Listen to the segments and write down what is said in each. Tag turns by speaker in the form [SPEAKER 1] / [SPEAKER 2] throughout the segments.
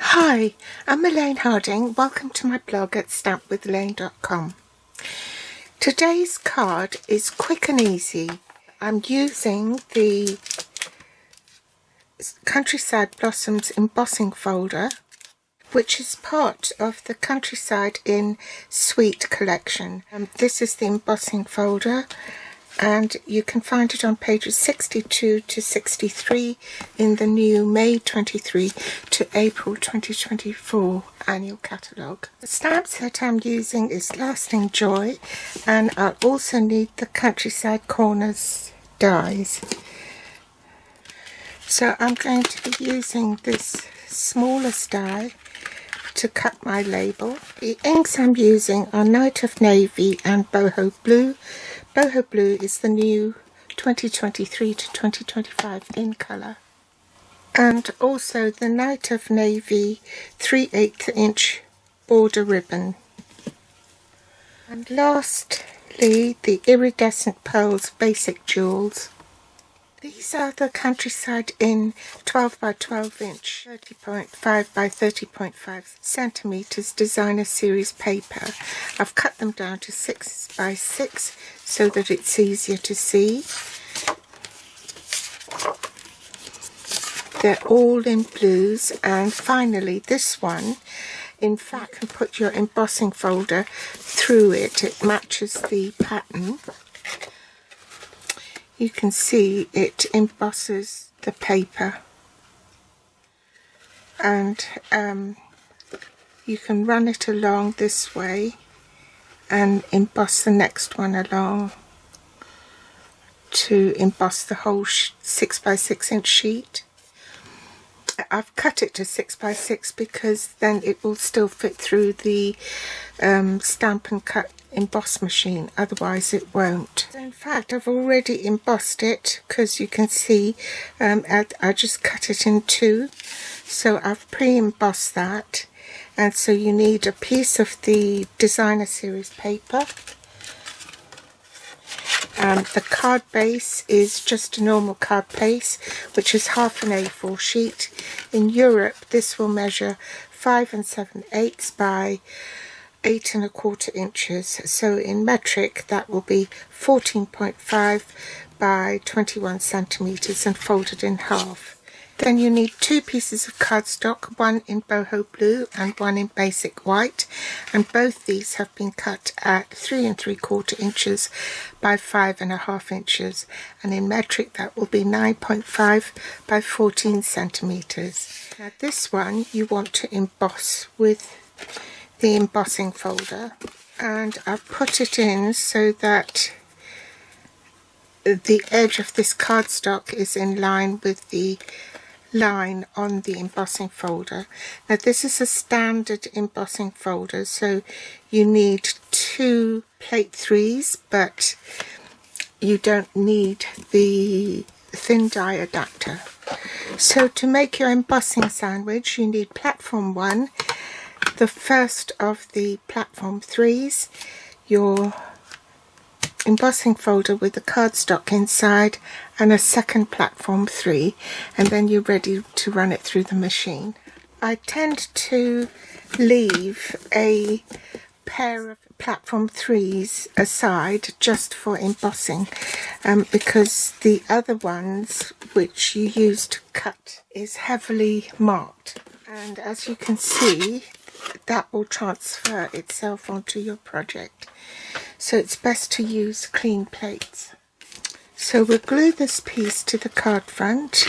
[SPEAKER 1] Hi, I'm Elaine Harding. Welcome to my blog at stampwithelaine.com. Today's card is quick and easy. I'm using the Countryside Blossoms embossing folder, which is part of the Countryside in Sweet collection. This is the embossing folder, and you can find it on pages 62 to 63 in the new May 23 to April 2024 annual catalogue. The stamp set I'm using is Lasting Joy, and I'll also need the Countryside Corners dies. So I'm going to be using this smallest die to cut my label. The inks I'm using are Night of Navy and Boho Blue. Boho Blue is the new 2023 to 2025 in colour. And also the Night of Navy 3/8 inch border ribbon. And lastly, the Iridescent Pearls Basic Jewels. These are the Countryside in 12 by 12 inch 30.5 by 30.5 centimeters designer series paper. I've cut them down to 6 by 6 so that it's easier to see. They're all in blues, and finally this one, in fact, you can put your embossing folder through it. It matches the pattern. You can see it embosses the paper, and you can run it along this way and emboss the next one along to emboss the whole 6 by 6 inch sheet. I've cut it to 6 by 6 because then it will still fit through the Stamp and Cut emboss machine, otherwise it won't. In fact, I've already embossed it because you can see I just cut it in two, so I've pre-embossed that. And so you need a piece of the designer series paper. The card base is just a normal card base, which is half an A4 sheet. In Europe, this will measure 5 7/8 by 8 1/4 inches. So in metric, that will be 14.5 by 21 centimeters and folded in half. Then you need two pieces of cardstock, one in boho blue and one in basic white, and both these have been cut at 3 3/4 inches by 5 1/2 inches, and in metric that will be 9.5 by 14 centimeters. Now this one you want to emboss with the embossing folder, and I've put it in so that the edge of this cardstock is in line with the line on the embossing folder. Now this is a standard embossing folder, so you need 2 plate 3s, but you don't need the thin die adapter. So to make your embossing sandwich, you need platform 1, the first of the platform 3s, your embossing folder with the cardstock inside, and a second platform 3, and then you're ready to run it through the machine. I tend to leave a pair of platform 3s aside just for embossing, because the other ones which you use to cut is heavily marked, and as you can see that will transfer itself onto your project, so it's best to use clean plates. So we'll glue this piece to the card front,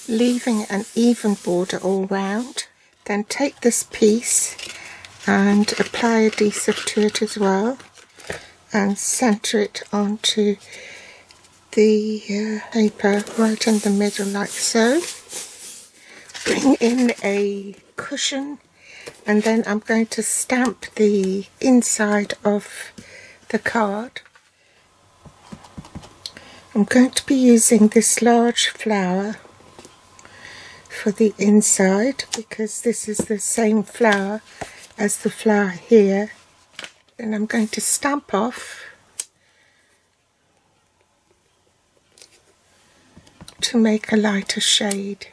[SPEAKER 1] leaving an even border all round. Then take this piece and apply adhesive to it as well, and center it onto the paper right in the middle like so. Bring in a cushion, and then I'm going to stamp the inside of the card. I'm going to be using this large flower for the inside because this is the same flower as the flower here. And I'm going to stamp off to make a lighter shade.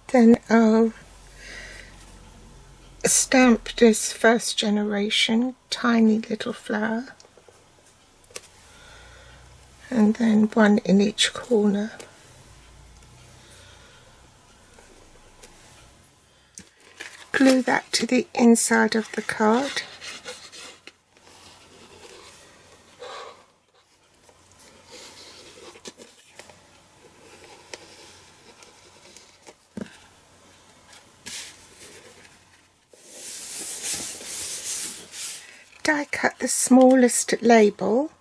[SPEAKER 1] Then I'll stamp this first generation tiny little flower, and then one in each corner. Glue that to the inside of the card. Die cut the smallest label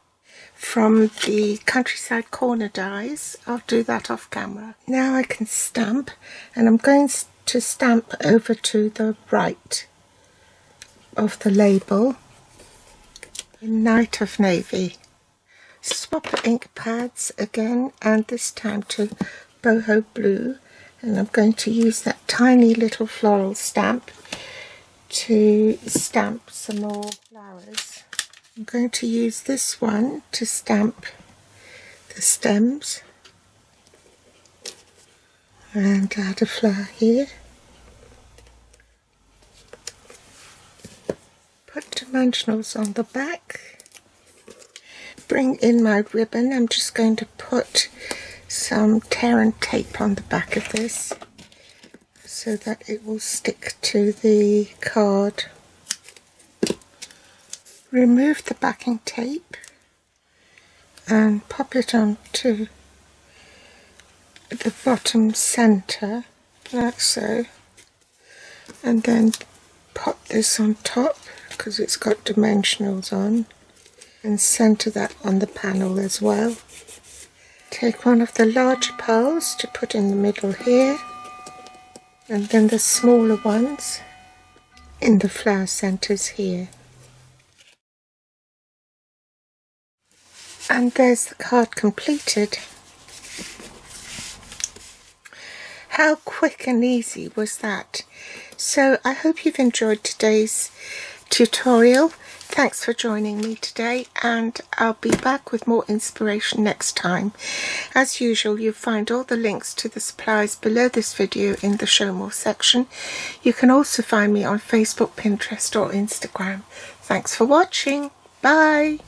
[SPEAKER 1] from the Countryside Corner dies. I'll do that off camera. Now I can stamp, and I'm going to stamp over to the right of the label in Night of Navy. Swap ink pads again, and this time to boho blue, and I'm going to use that tiny little floral stamp to stamp some more flowers. I'm going to use this one to stamp the stems and add a flower here. Put dimensionals on the back. Bring in my ribbon. I'm just going to put some tear and tape on the back of this so that it will stick to the card. Remove the backing tape and pop it onto the bottom centre, like so, and then pop this on top because it's got dimensionals on, and centre that on the panel as well. Take one of the larger pearls to put in the middle here, and then the smaller ones in the flower centres here. And there's the card completed. How quick and easy was that? So I hope you've enjoyed today's tutorial. Thanks for joining me today, and I'll be back with more inspiration next time. As usual, you'll find all the links to the supplies below this video in the Show More section. You can also find me on Facebook, Pinterest or Instagram. Thanks for watching. Bye!